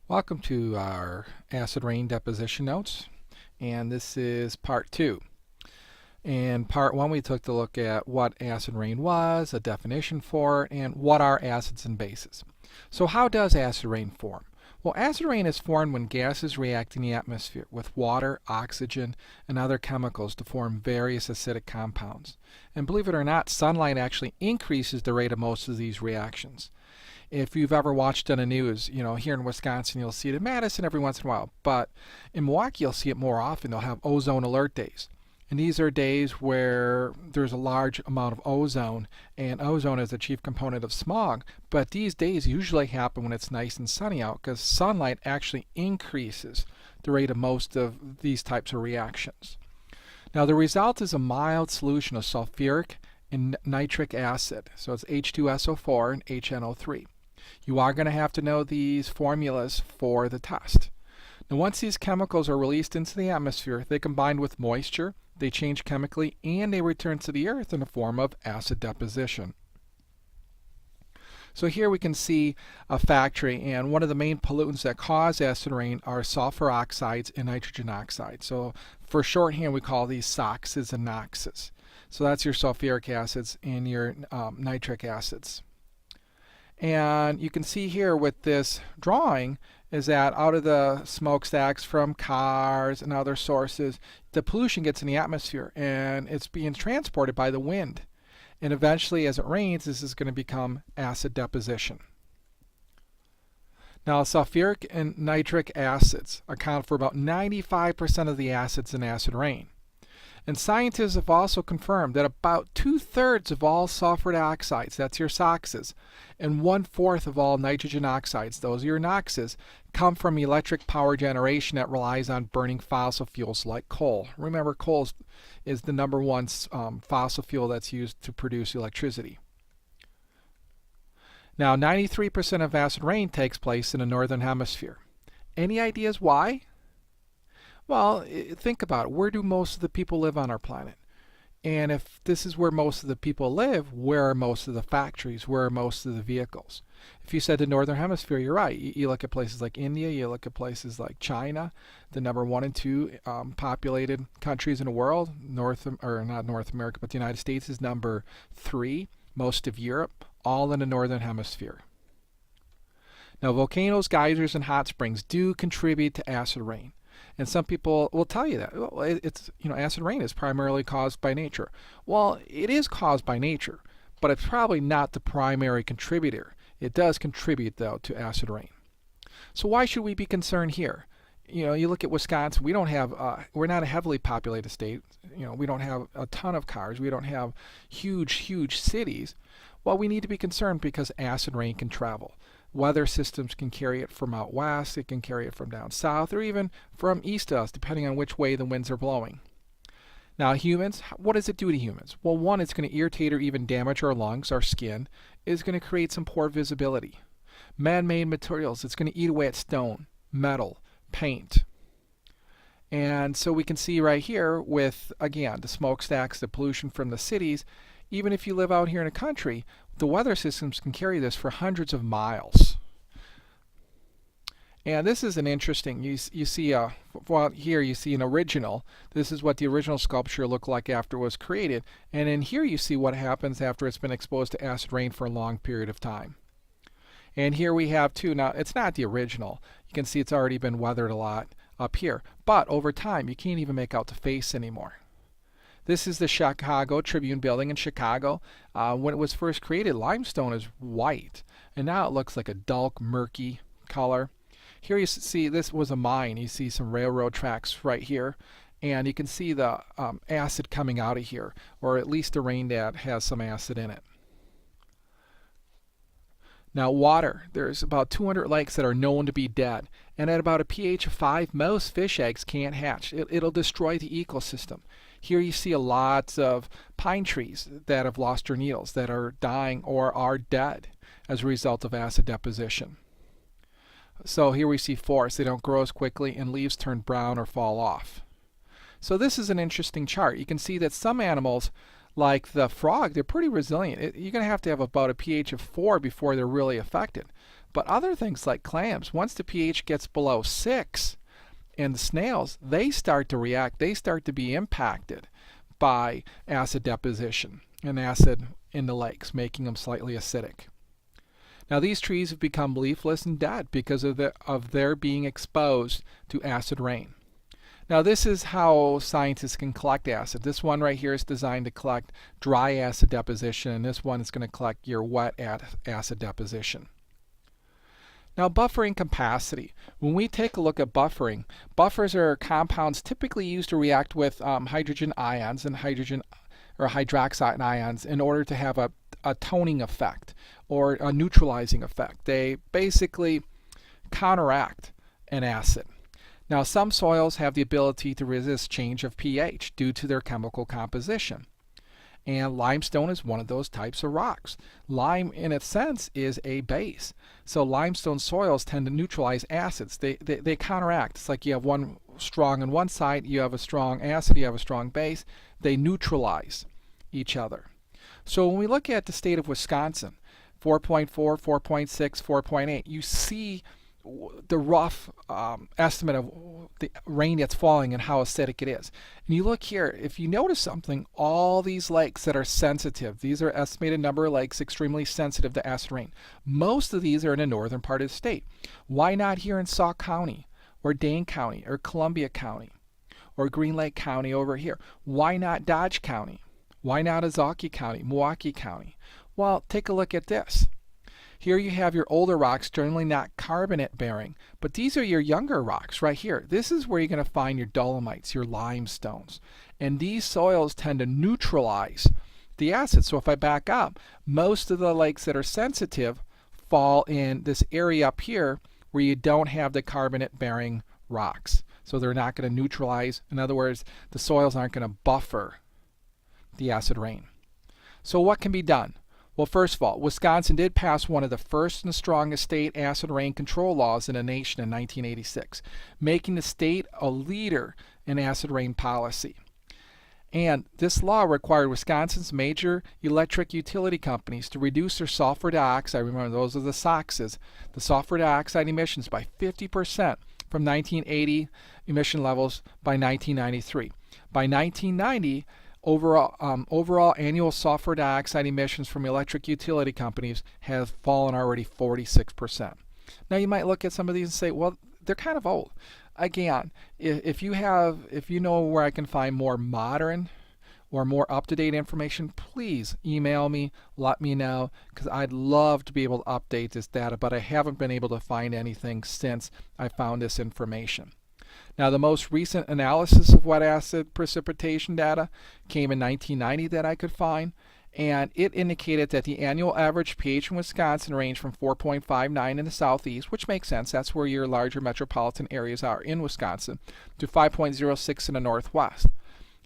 Welcome to our acid rain deposition notes, and this is part 2. In part 1 we took a look at what acid rain was, a definition for it, and what are acids and bases. So how does acid rain form? Well, acid rain is formed when gases react in the atmosphere with water, oxygen, and other chemicals to form various acidic compounds. And believe it or not, sunlight actually increases the rate of most of these reactions. If you've ever watched on the news, here in Wisconsin, you'll see it in Madison every once in a while, but in Milwaukee, you'll see it more often. They'll have ozone alert days. And these are days where there's a large amount of ozone, and ozone is the chief component of smog. But these days usually happen when it's nice and sunny out because sunlight actually increases the rate of most of these types of reactions. Now, the result is a mild solution of sulfuric and nitric acid. So it's H2SO4 and HNO3. You are going to have to know these formulas for the test. Now, once these chemicals are released into the atmosphere, they combine with moisture, they change chemically, and they return to the earth in the form of acid deposition. So here we can see a factory, and one of the main pollutants that cause acid rain are sulfur oxides and nitrogen oxides. So for shorthand, we call these SOxes and NOxes. So that's your sulfuric acids and your nitric acids. And you can see here with this drawing is that out of the smokestacks from cars and other sources, the pollution gets in the atmosphere and it's being transported by the wind. And eventually, as it rains, this is going to become acid deposition. Now, sulfuric and nitric acids account for about 95% of the acids in acid rain. And scientists have also confirmed that about 2/3 of all sulfur dioxides, that's your SOxes, and 1/4 of all nitrogen oxides, those are your NOxes, come from electric power generation that relies on burning fossil fuels like coal. Remember, coal is the number one fossil fuel that's used to produce electricity. Now, 93% of acid rain takes place in the northern hemisphere. Any ideas why? Well, think about it. Where do most of the people live on our planet? And if this is where most of the people live, where are most of the factories? Where are most of the vehicles? If you said the northern hemisphere, you're right. You look at places like India, you look at places like China, the number 1 and 2 populated countries in the world. Not North America, but the United States is number 3. Most of Europe, all in the northern hemisphere. Now, volcanoes, geysers, and hot springs do contribute to acid rain. And some people will tell you that acid rain is primarily caused by nature. Well, it is caused by nature, but it's probably not the primary contributor. It does contribute, though, to acid rain. So why should we be concerned here? You look at Wisconsin. We're not a heavily populated state. We don't have a ton of cars. We don't have huge cities. Well, we need to be concerned because acid rain can travel. Weather systems can carry it from out west, it can carry it from down south, or even from east to us, depending on which way the winds are blowing. Now, humans, what does it do to humans? Well, one, it's going to irritate or even damage our lungs, our skin. It's going to create some poor visibility. Man-made materials, it's going to eat away at stone, metal, paint. And so we can see right here with, again, the smokestacks, the pollution from the cities. Even if you live out here in the country, the weather systems can carry this for hundreds of miles. And this is an interesting, you see here you see an original. This is what the original sculpture looked like after it was created. And in here you see what happens after it's been exposed to acid rain for a long period of time. And here we have two. Now, it's not the original. You can see it's already been weathered a lot up here. But over time, you can't even make out the face anymore. This is the Chicago Tribune building in Chicago. When it was first created, limestone is white, and now it looks like a dull, murky color. Here you see this was a mine. You see some railroad tracks right here, and you can see the acid coming out of here, or at least the rain that has some acid in it. Now, water. There's about 200 lakes that are known to be dead, and at about a pH of 5, most fish eggs can't hatch. It'll destroy the ecosystem. Here you see a lot of pine trees that have lost their needles, that are dying or are dead as a result of acid deposition. So here we see forests. They don't grow as quickly, and leaves turn brown or fall off. So this is an interesting chart. You can see that some animals, like the frog, they're pretty resilient. You're going to have about a pH of 4 before they're really affected. But other things like clams, once the pH gets below 6, and the snails, they start to react, they start to be impacted by acid deposition and acid in the lakes, making them slightly acidic. Now these trees have become leafless and dead because of their being exposed to acid rain. Now this is how scientists can collect acid. This one right here is designed to collect dry acid deposition, and this one is going to collect your wet acid deposition. Now buffering capacity. When we take a look at buffering, buffers are compounds typically used to react with hydrogen ions and hydrogen or hydroxide ions in order to have a toning effect or a neutralizing effect. They basically counteract an acid. Now some soils have the ability to resist change of pH due to their chemical composition. And limestone is one of those types of rocks. Lime, in a sense, is a base. So limestone soils tend to neutralize acids. They counteract. It's like you have one strong on one side, you have a strong acid, you have a strong base. They neutralize each other. So when we look at the state of Wisconsin, 4.4, 4.6, 4.8, you see the rough estimate of the rain that's falling and how acidic it is. And you look here, if you notice something, all these lakes that are sensitive, these are estimated number of lakes extremely sensitive to acid rain. Most of these are in the northern part of the state. Why not here in Sauk County or Dane County or Columbia County or Green Lake County over here? Why not Dodge County? Why not Ozaukee County, Milwaukee County? Well, take a look at this. Here you have your older rocks, generally not carbonate bearing, but these are your younger rocks right here. This is where you're going to find your dolomites, your limestones. And these soils tend to neutralize the acid. So if I back up, most of the lakes that are sensitive fall in this area up here where you don't have the carbonate bearing rocks. So they're not going to neutralize. In other words, the soils aren't going to buffer the acid rain. So what can be done? Well, first of all, Wisconsin did pass one of the first and strongest state acid rain control laws in the nation in 1986, making the state a leader in acid rain policy. And this law required Wisconsin's major electric utility companies to reduce their sulfur dioxide, remember those are the SOx's, the sulfur dioxide emissions by 50% from 1980 emission levels by 1993. By 1990, overall annual sulfur dioxide emissions from electric utility companies have fallen already 46%. Now you might look at some of these and say, well, they're kind of old. Again, if you know where I can find more modern or more up-to-date information, please email me, let me know, because I'd love to be able to update this data, but I haven't been able to find anything since I found this information. Now the most recent analysis of wet acid precipitation data came in 1990 that I could find, and it indicated that the annual average pH in Wisconsin ranged from 4.59 in the southeast, which makes sense, that's where your larger metropolitan areas are in Wisconsin, to 5.06 in the northwest.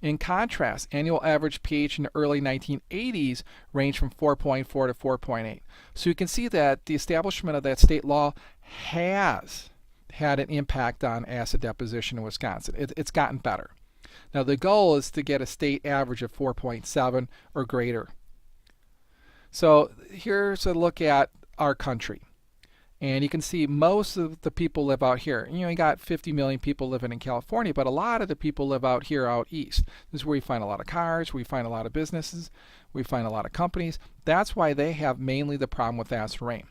In contrast, annual average pH in the early 1980s ranged from 4.4 to 4.8. So you can see that the establishment of that state law has had an impact on acid deposition in Wisconsin. It's gotten better. Now the goal is to get a state average of 4.7 or greater. So here's a look at our country. And you can see most of the people live out here. You got 50 million people living in California, but a lot of the people live out here out east. This is where you find a lot of cars, we find a lot of businesses, we find a lot of companies. That's why they have mainly the problem with acid rain.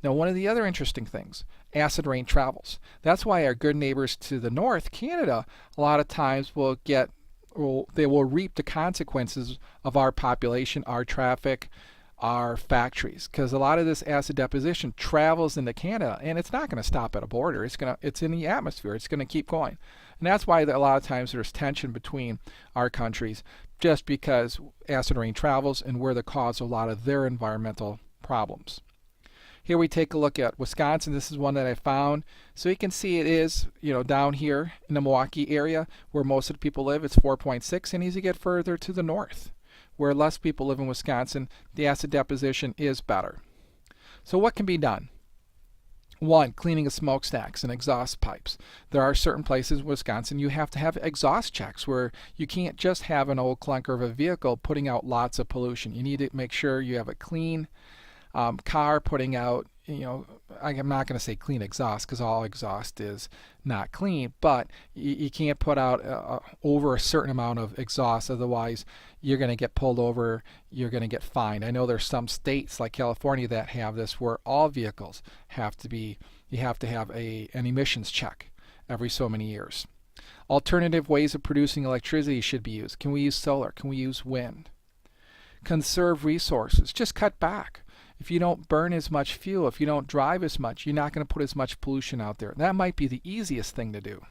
Now one of the other interesting things, acid rain travels. That's why our good neighbors to the north, Canada, a lot of times they will reap the consequences of our population, our traffic, our factories, because a lot of this acid deposition travels into Canada, and it's not going to stop at a border. It's in the atmosphere. It's going to keep going. And that's why a lot of times there's tension between our countries, just because acid rain travels and we're the cause of a lot of their environmental problems. Here we take a look at Wisconsin. This is one that I found. So you can see it is, down here in the Milwaukee area where most of the people live, it's 4.6. And as you get further to the north, where less people live in Wisconsin, the acid deposition is better. So what can be done? One, cleaning of smokestacks and exhaust pipes. There are certain places in Wisconsin you have to have exhaust checks where you can't just have an old clunker of a vehicle putting out lots of pollution. You need to make sure you have a clean car putting out, I'm not going to say clean exhaust because all exhaust is not clean, but you can't put out over a certain amount of exhaust, otherwise you're going to get pulled over, you're going to get fined. I know there's some states like California that have this where all vehicles you have to have an emissions check every so many years. Alternative ways of producing electricity should be used. Can we use solar? Can we use wind? Conserve resources. Just cut back. If you don't burn as much fuel, if you don't drive as much, you're not going to put as much pollution out there. That might be the easiest thing to do.